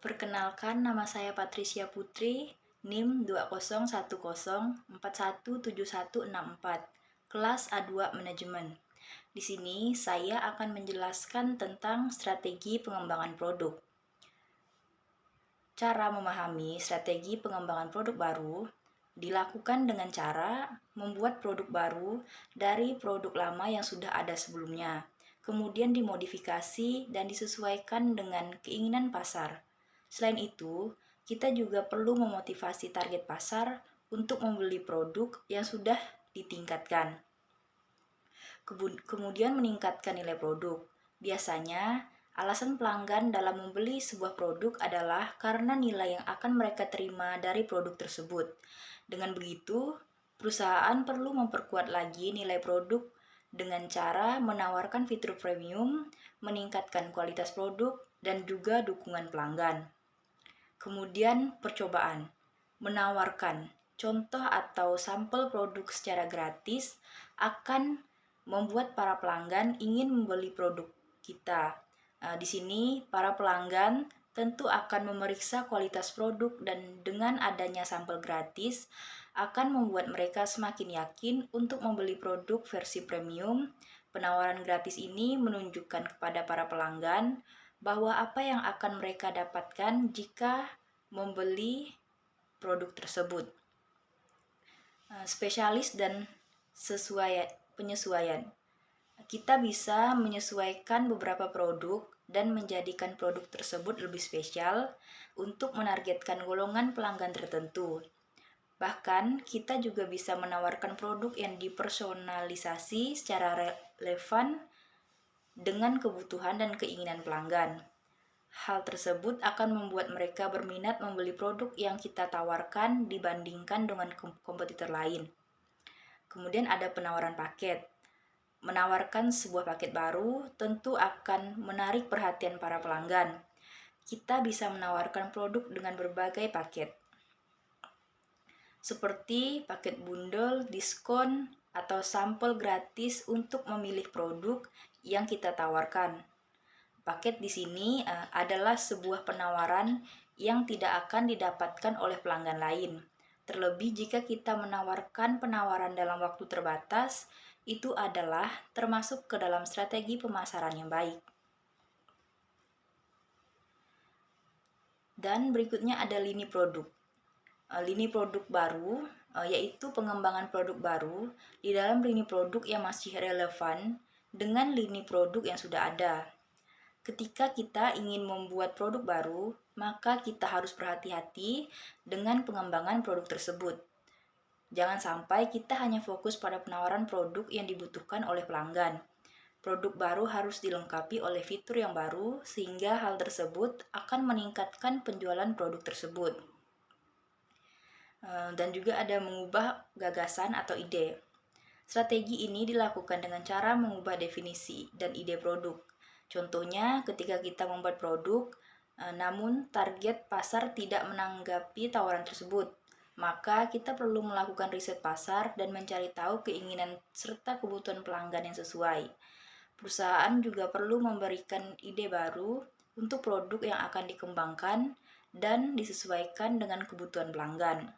Perkenalkan, nama saya Patricia Putri, NIM 2010417164, kelas A2 Manajemen. Di sini saya akan menjelaskan tentang strategi pengembangan produk. Cara memahami strategi pengembangan produk baru dilakukan dengan cara membuat produk baru dari produk lama yang sudah ada sebelumnya, kemudian dimodifikasi dan disesuaikan dengan keinginan pasar. Selain itu, kita juga perlu memotivasi target pasar untuk membeli produk yang sudah ditingkatkan. Kemudian meningkatkan nilai produk. Biasanya, alasan pelanggan dalam membeli sebuah produk adalah karena nilai yang akan mereka terima dari produk tersebut. Dengan begitu, perusahaan perlu memperkuat lagi nilai produk dengan cara menawarkan fitur premium, meningkatkan kualitas produk, dan juga dukungan pelanggan. Kemudian percobaan, menawarkan contoh atau sampel produk secara gratis akan membuat para pelanggan ingin membeli produk kita. Di sini para pelanggan tentu akan memeriksa kualitas produk dan dengan adanya sampel gratis akan membuat mereka semakin yakin untuk membeli produk versi premium. Penawaran gratis ini menunjukkan kepada para pelanggan bahwa apa yang akan mereka dapatkan jika membeli produk tersebut. Spesialis dan penyesuaian. Kita bisa menyesuaikan beberapa produk dan menjadikan produk tersebut lebih spesial untuk menargetkan golongan pelanggan tertentu. Bahkan, kita juga bisa menawarkan produk yang dipersonalisasi secara relevan dengan kebutuhan dan keinginan pelanggan. Hal tersebut akan membuat mereka berminat membeli produk yang kita tawarkan dibandingkan dengan kompetitor lain. Kemudian ada penawaran paket. Menawarkan sebuah paket baru tentu akan menarik perhatian para pelanggan. Kita bisa menawarkan produk dengan berbagai paket, seperti paket bundel, diskon, atau sampel gratis untuk memilih produk yang kita tawarkan. Paket di sini adalah sebuah penawaran yang tidak akan didapatkan oleh pelanggan lain. Terlebih jika kita menawarkan penawaran dalam waktu terbatas, itu adalah termasuk ke dalam strategi pemasaran yang baik. Dan berikutnya ada lini produk. Lini produk baru yaitu pengembangan produk baru di dalam lini produk yang masih relevan dengan lini produk yang sudah ada. Ketika kita ingin membuat produk baru, maka kita harus berhati-hati dengan pengembangan produk tersebut. Jangan sampai kita hanya fokus pada penawaran produk yang dibutuhkan oleh pelanggan. Produk baru harus dilengkapi oleh fitur yang baru sehingga hal tersebut akan meningkatkan penjualan produk tersebut. Dan juga ada mengubah gagasan atau ide. Strategi ini dilakukan dengan cara mengubah definisi dan ide produk. Contohnya, ketika kita membuat produk, namun target pasar tidak menanggapi tawaran tersebut, maka kita perlu melakukan riset pasar dan mencari tahu keinginan serta kebutuhan pelanggan yang sesuai. Perusahaan juga perlu memberikan ide baru untuk produk yang akan dikembangkan dan disesuaikan dengan kebutuhan pelanggan.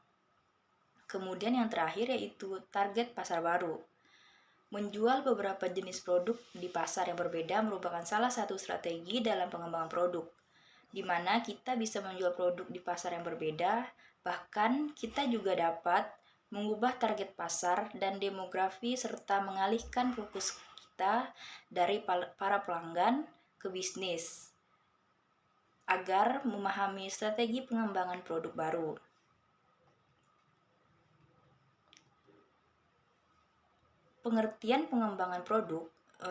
Kemudian yang terakhir yaitu target pasar baru. Menjual beberapa jenis produk di pasar yang berbeda merupakan salah satu strategi dalam pengembangan produk, di mana kita bisa menjual produk di pasar yang berbeda, bahkan kita juga dapat mengubah target pasar dan demografi serta mengalihkan fokus kita dari para pelanggan ke bisnis agar memahami strategi pengembangan produk baru. Pengertian pengembangan produk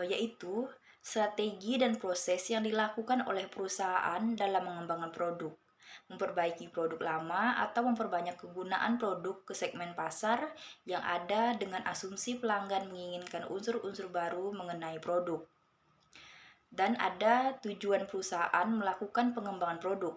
yaitu strategi dan proses yang dilakukan oleh perusahaan dalam mengembangkan produk, memperbaiki produk lama atau memperbanyak kegunaan produk ke segmen pasar yang ada dengan asumsi pelanggan menginginkan unsur-unsur baru mengenai produk. Dan ada tujuan perusahaan melakukan pengembangan produk,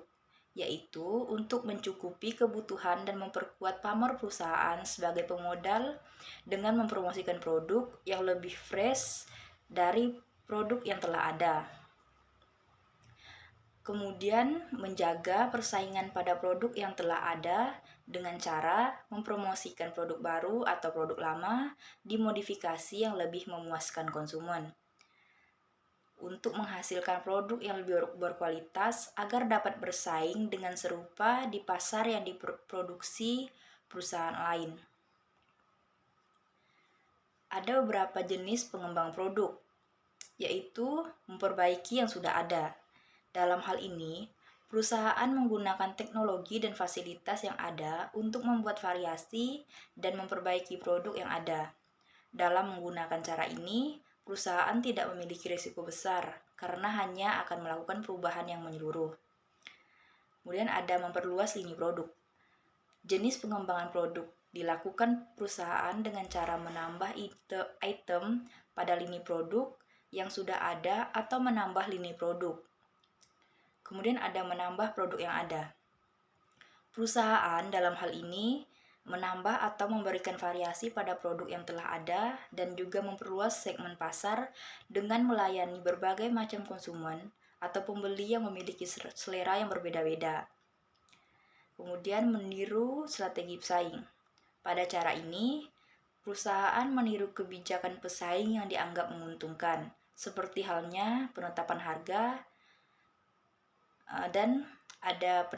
yaitu untuk mencukupi kebutuhan dan memperkuat pamor perusahaan sebagai pemodal dengan mempromosikan produk yang lebih fresh dari produk yang telah ada. Kemudian menjaga persaingan pada produk yang telah ada dengan cara mempromosikan produk baru atau produk lama dimodifikasi yang lebih memuaskan konsumen untuk menghasilkan produk yang lebih berkualitas agar dapat bersaing dengan serupa di pasar yang diproduksi perusahaan lain. Ada beberapa jenis pengembang produk, yaitu memperbaiki yang sudah ada. Dalam hal ini, perusahaan menggunakan teknologi dan fasilitas yang ada untuk membuat variasi dan memperbaiki produk yang ada. Dalam menggunakan cara ini, perusahaan tidak memiliki risiko besar karena hanya akan melakukan perubahan yang menyeluruh. Kemudian ada memperluas lini produk. Jenis pengembangan produk dilakukan perusahaan dengan cara menambah item pada lini produk yang sudah ada atau menambah lini produk. Kemudian ada menambah produk yang ada. Perusahaan dalam hal ini menambah atau memberikan variasi pada produk yang telah ada dan juga memperluas segmen pasar dengan melayani berbagai macam konsumen atau pembeli yang memiliki selera yang berbeda-beda. Kemudian meniru strategi pesaing. Pada cara ini, perusahaan meniru kebijakan pesaing yang dianggap menguntungkan, seperti halnya penetapan harga, dan ada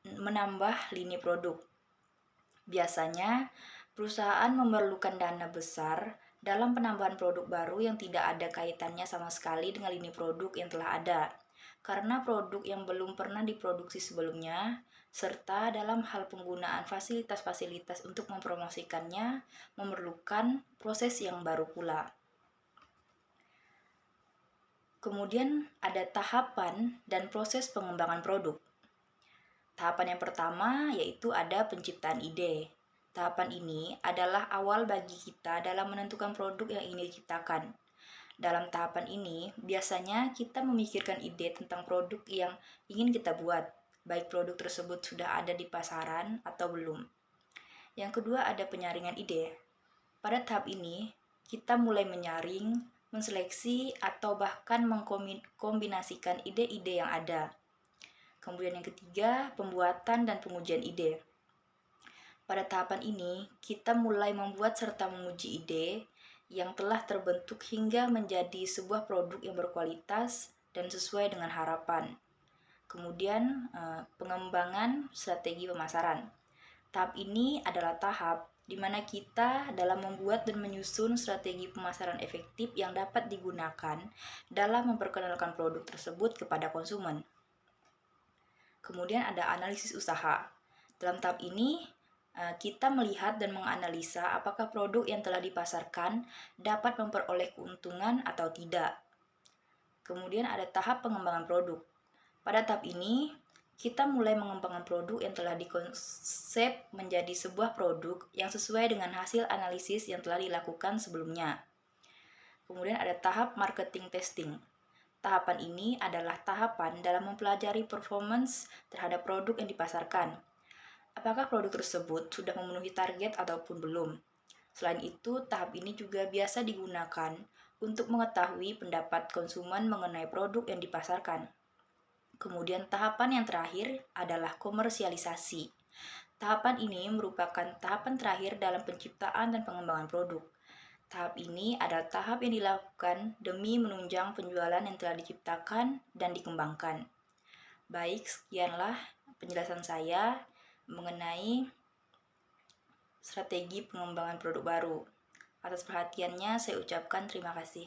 menambah lini produk. Biasanya, perusahaan memerlukan dana besar dalam penambahan produk baru yang tidak ada kaitannya sama sekali dengan lini produk yang telah ada, karena produk yang belum pernah diproduksi sebelumnya, serta dalam hal penggunaan fasilitas-fasilitas untuk mempromosikannya memerlukan proses yang baru pula. Kemudian ada tahapan dan proses pengembangan produk. Tahapan yang pertama yaitu ada penciptaan ide. Tahapan ini adalah awal bagi kita dalam menentukan produk yang ingin diciptakan. Dalam tahapan ini, biasanya kita memikirkan ide tentang produk yang ingin kita buat, baik produk tersebut sudah ada di pasaran atau belum. Yang kedua ada penyaringan ide. Pada tahap ini, kita mulai menyaring, menseleksi, atau bahkan mengkombinasikan ide-ide yang ada. Kemudian yang ketiga, pembuatan dan pengujian ide. Pada tahapan ini, kita mulai membuat serta menguji ide yang telah terbentuk hingga menjadi sebuah produk yang berkualitas dan sesuai dengan harapan. Kemudian, pengembangan strategi pemasaran. Tahap ini adalah tahap di mana kita dalam membuat dan menyusun strategi pemasaran efektif yang dapat digunakan dalam memperkenalkan produk tersebut kepada konsumen. Kemudian ada analisis usaha. Dalam tahap ini, kita melihat dan menganalisa apakah produk yang telah dipasarkan dapat memperoleh keuntungan atau tidak. Kemudian ada tahap pengembangan produk. Pada tahap ini, kita mulai mengembangkan produk yang telah dikonsep menjadi sebuah produk yang sesuai dengan hasil analisis yang telah dilakukan sebelumnya. Kemudian ada tahap marketing testing. Tahapan ini adalah tahapan dalam mempelajari performance terhadap produk yang dipasarkan. Apakah produk tersebut sudah memenuhi target ataupun belum? Selain itu, tahap ini juga biasa digunakan untuk mengetahui pendapat konsumen mengenai produk yang dipasarkan. Kemudian tahapan yang terakhir adalah komersialisasi. Tahapan ini merupakan tahapan terakhir dalam penciptaan dan pengembangan produk. Tahap ini adalah tahap yang dilakukan demi menunjang penjualan yang telah diciptakan dan dikembangkan. Baik, sekianlah penjelasan saya mengenai strategi pengembangan produk baru. Atas perhatiannya saya ucapkan terima kasih.